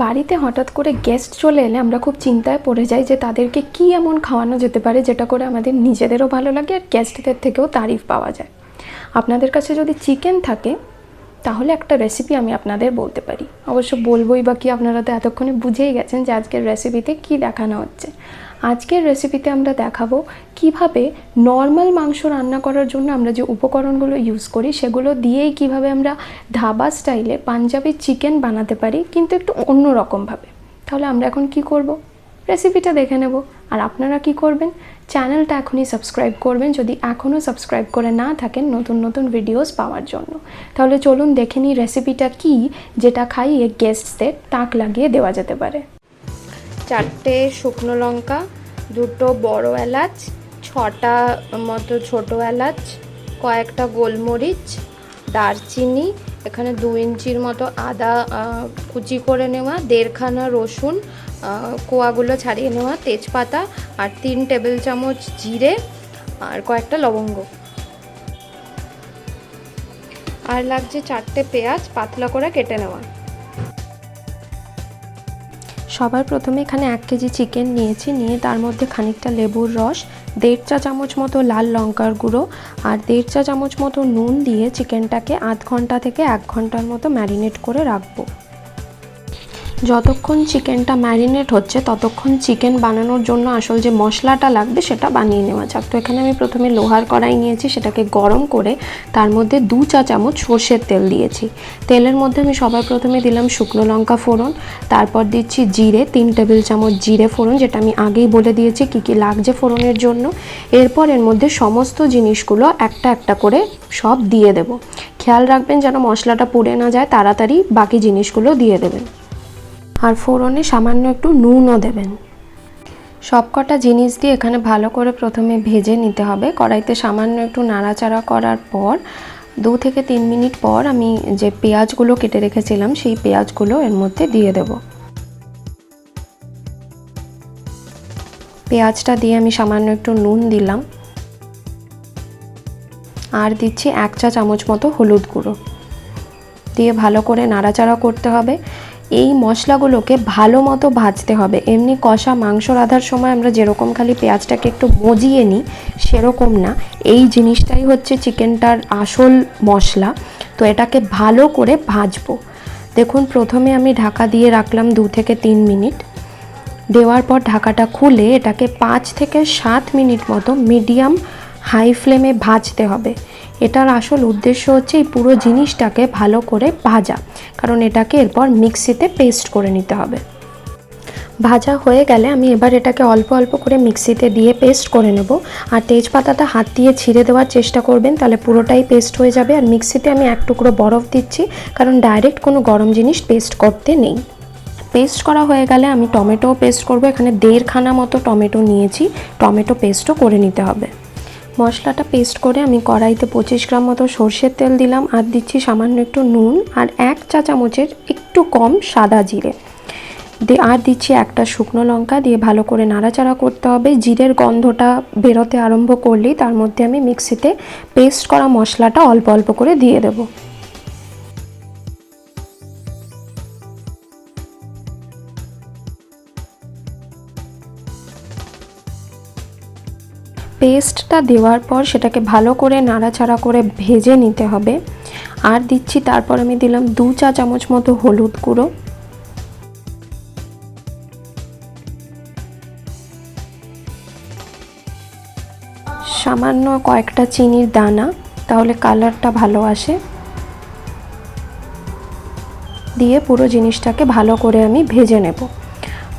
বাড়িতে হঠাৎ করে গেস্ট চলে এলে আমরা খুব চিন্তায় পড়ে যাই যে তাদেরকে কি এমন খাওয়ানো যেতে পারে যেটা করে আমাদের নিজেদেরও ভালো লাগে আর গেস্টদের থেকেও তারিফ পাওয়া যায়। আপনাদের কাছে যদি চিকেন থাকে তাহলে একটা রেসিপি আমি আপনাদের বলতে পারি। অবশ্য বলবোই বা কি, আপনারা তো এতক্ষণে বুঝেই গেছেন যে আজকের রেসিপিতে কি দেখানো হচ্ছে। আজকের রেসিপিতে আমরা দেখাবো কিভাবে নর্মাল মাংস রান্না করার জন্য আমরা যে উপকরণগুলো ইউজ করি সেগুলো দিয়েই কিভাবে আমরা ধাবা স্টাইলে পাঞ্জাবি চিকেন বানাতে পারি, কিন্তু একটু অন্য রকমভাবে। তাহলে আমরা এখন কি করব? রেসিপিটা দেখে নেব। আর আপনারা কি করবেন? চ্যানেলটা এখনই সাবস্ক্রাইব করবেন যদি এখনও সাবস্ক্রাইব করে না থাকেন নতুন নতুন ভিডিওস পাওয়ার জন্য। তাহলে চলুন দেখে নিই রেসিপিটা কি যেটা খাইয়ে গেস্টদের তাক লাগিয়ে দেওয়া যেতে পারে। 4টে শুকনো লঙ্কা, 2টো বড় এলাচ, 6টা মতো ছোটো এলাচ, কয়েকটা গোলমরিচ, দারচিনি, এখানে 2 ইঞ্চির মতো আদা কুচি করে নেওয়া, 1.5খানা রসুন কোয়াগুলো ছাড়িয়ে নেওয়া, তেজপাতা আর 3 টেবিল চামচ জিরে আর কয়েকটা লবঙ্গ। আর লাগছে 4টে পেঁয়াজ পাতলা করে কেটে নেওয়া। সবার প্রথমে এখানে 1 কেজি চিকেন নিয়েছি, নিয়ে তার মধ্যে খানিকটা লেবুর রস, 1.5 চা চামচ মতো লাল লঙ্কার গুঁড়ো আর 1.5 চা চামচ মতো নুন দিয়ে চিকেনটাকে আধ ঘন্টা থেকে 1 ঘন্টার মতো ম্যারিনেট করে রাখবো। যতক্ষণ চিকেনটা ম্যারিনেট হচ্ছে ততক্ষণ চিকেন বানানোর জন্য আসল যে মশলাটা লাগবে সেটা বানিয়ে নেওয়া যাক। তো এখানে আমি প্রথমে লোহার কড়াই নিয়েছি, সেটাকে গরম করে তার মধ্যে 2 চা চামচ সর্ষের তেল দিয়েছি। তেলের মধ্যে আমি সবার প্রথমে দিলাম শুকনো লঙ্কা ফোড়ন, তারপর দিচ্ছি জিরে, 3 টেবিল চামচ জিরে ফোড়ন, যেটা আমি আগেই বলে দিয়েছি কী কী লাগছে ফোড়নের জন্য। এরপর এর মধ্যে সমস্ত জিনিসগুলো একটা একটা করে সব দিয়ে দেব। খেয়াল রাখবেন যেন মশলাটা পুড়ে না যায়, তাড়াতাড়ি বাকি জিনিসগুলো দিয়ে দেবেন। আর ফোড়নে সামান্য একটু নুনও দেবেন। সবকটা জিনিস দিয়ে এখানে ভালো করে প্রথমে ভেজে নিতে হবে। কড়াইতে সামান্য একটু নাড়াচাড়া করার পর 2 থেকে 3 মিনিট পর আমি যে পেঁয়াজগুলো কেটে রেখেছিলাম সেই পেঁয়াজগুলো এর মধ্যে দিয়ে দেব। পেঁয়াজটা দিয়ে আমি সামান্য একটু নুন দিলাম আর দিচ্ছি 1 চা চামচ মতো হলুদ গুঁড়ো দিয়ে ভালো করে নাড়াচাড়া করতে হবে। এই মশলাগুলোকে ভালো মতো ভাজতে হবে। এমনি কষা মাংস রাঁধার সময় আমরা যেরকম খালি পেঁয়াজটাকে একটু মজিয়ে নিই সেরকম না, এই জিনিসটাই হচ্ছে চিকেনটার আসল মশলা। তো এটাকে ভালো করে ভাজবো। দেখুন প্রথমে আমি ঢাকা দিয়ে রাখলাম 2 থেকে 3 মিনিট। দেওয়ার পর ঢাকাটা খুলে এটাকে 5 থেকে 7 মিনিট মতো মিডিয়াম হাই ফ্লেমে ভাজতে হবে। এটার আসল উদ্দেশ্য হচ্ছে এই পুরো জিনিসটাকে ভালো করে ভাজা, কারণ এটাকে এরপর মিক্সিতে পেস্ট করে নিতে হবে। ভাজা হয়ে গেলে আমি এবার এটাকে অল্প অল্প করে মিক্সিতে দিয়ে পেস্ট করে নেব। আর তেজপাতাটা হাত দিয়ে ছিঁড়ে দেওয়ার চেষ্টা করবেন, তাহলে পুরোটাই পেস্ট হয়ে যাবে। আর মিক্সিতে আমি 1 টুকরো বরফ দিচ্ছি, কারণ ডাইরেক্ট কোনো গরম জিনিস পেস্ট করতে নেই। পেস্ট করা হয়ে গেলে আমি টমেটোও পেস্ট করব। এখানে 1.5 খানা মতো টমেটো নিয়েছি, টমেটো পেস্টও করে নিতে হবে। মশলাটা পেস্ট করে আমি কড়াইতে 25 গ্রাম মতো সর্ষের তেল দিলাম আর দিচ্ছি সামান্য একটু নুন আর 1 চা চামচের একটু কম সাদা জিরে আর দিচ্ছি একটা শুকনো লঙ্কা দিয়ে ভালো করে নাড়াচাড়া করতে হবে। জিরের গন্ধটা বেরোতে আরম্ভ করলেই তার মধ্যে আমি মিক্সিতে পেস্ট করা মশলাটা অল্প অল্প করে দিয়ে দেব। পেস্টটা দেওয়ার পর সেটাকে ভালো করে নাড়াচাড়া করে ভেজে নিতে হবে। আর দিচ্ছি তারপর আমি দিলাম 2 চা চামচ মতো হলুদ গুঁড়ো, সামান্য কয়েকটা চিনির দানা, তাহলে কালারটা ভালো আসে, দিয়ে পুরো জিনিসটাকে ভালো করে আমি ভেজে নেব।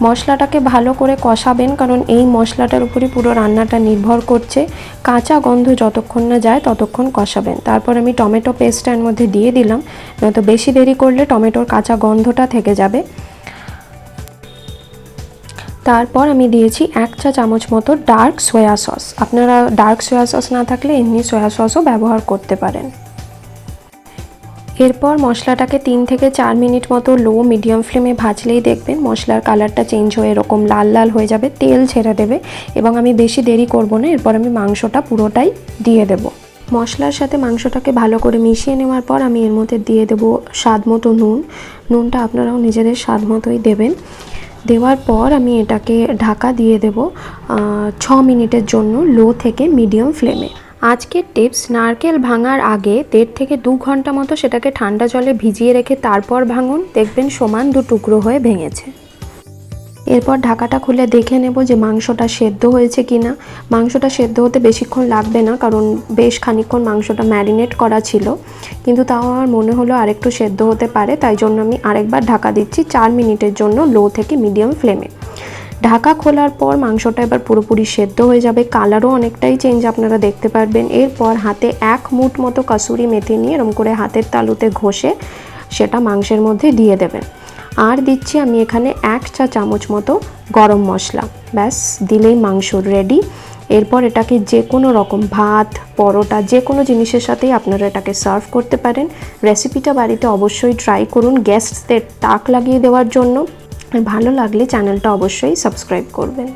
মশলাটাকে ভালো করে কষাবেন, কারণ এই মশলাটার উপরই পুরো রান্নাটা নির্ভর করছে। কাঁচা গন্ধ যতক্ষণ না যায় ততক্ষণ কষাবেন। তারপর আমি টমেটো পেস্টটা এর মধ্যে দিয়ে দিলাম, নয়তো বেশি দেরি করলে টমেটোর কাঁচা গন্ধটা থেকে যাবে। তারপর আমি দিয়েছি 1 চা চামচ মতো ডার্ক সয়া সস। আপনারা ডার্ক সয়া সস না থাকলে এমনি সয়া সসও ব্যবহার করতে পারেন। এরপর মশলাটাকে 3 থেকে 4 মিনিট মতো লো মিডিয়াম ফ্লেমে ভাজলেই দেখবেন মশলার কালারটা চেঞ্জ হয়ে এরকম লাল লাল হয়ে যাবে, তেল ছেড়ে দেবে। এবং আমি বেশি দেরি করব না, এরপর আমি মাংসটা পুরোটাই দিয়ে দেব। মশলার সাথে মাংসটাকে ভালো করে মিশিয়ে নেওয়ার পর আমি এর মধ্যে দিয়ে দেবো স্বাদ মতো নুন। নুনটা আপনারাও নিজেদের স্বাদ মতোই দেবেন। দেওয়ার পর আমি এটাকে ঢাকা দিয়ে দেব 6 মিনিটের জন্য লো থেকে মিডিয়াম ফ্লেমে। আজকের টিপস, নারকেল ভাঙার আগে 1.5 থেকে 2 ঘন্টা মতো সেটাকে ঠান্ডা জলে ভিজিয়ে রেখে তারপর ভাঙুন, দেখবেন সমান 2 টুকরো হয়ে ভেঙেছে। এরপর ঢাকাটা খুলে দেখে নেব যে মাংসটা সেদ্ধ হয়েছে কিনা। মাংসটা সেদ্ধ হতে বেশিক্ষণ লাগবে না, কারণ বেশ খানিকক্ষণ মাংসটা ম্যারিনেট করা ছিল, কিন্তু তাও আমার মনে হলো আরেকটু সেদ্ধ হতে পারে, তাই জন্য আমি আরেকবার ঢাকা দিচ্ছি 4 মিনিটের জন্য লো থেকে মিডিয়াম ফ্লেমে। ঢাকা খোলার পর মাংসটা এবার পুরোপুরি সেদ্ধ হয়ে যাবে, কালারও অনেকটাই চেঞ্জ আপনারা দেখতে পারবেন। এরপর হাতে 1 মুঠ মতো কাসুরি মেথি নিয়ে এরকম করে হাতের তালুতে ঘষে সেটা মাংসের মধ্যে দিয়ে দেবেন। আর দিচ্ছি আমি এখানে 1 চা চামচ মতো গরম মশলা। ব্যাস, দিলেই মাংস রেডি। এরপর এটাকে যে কোনো রকম ভাত, পরোটা, যে কোনো জিনিসের সাথেই আপনারা এটাকে সার্ভ করতে পারেন। রেসিপিটা বাড়িতে অবশ্যই ট্রাই করুন গেস্টদের তাক লাগিয়ে দেওয়ার জন্য। ভালো লাগলে চ্যানেলটা অবশ্যই সাবস্ক্রাইব করবেন।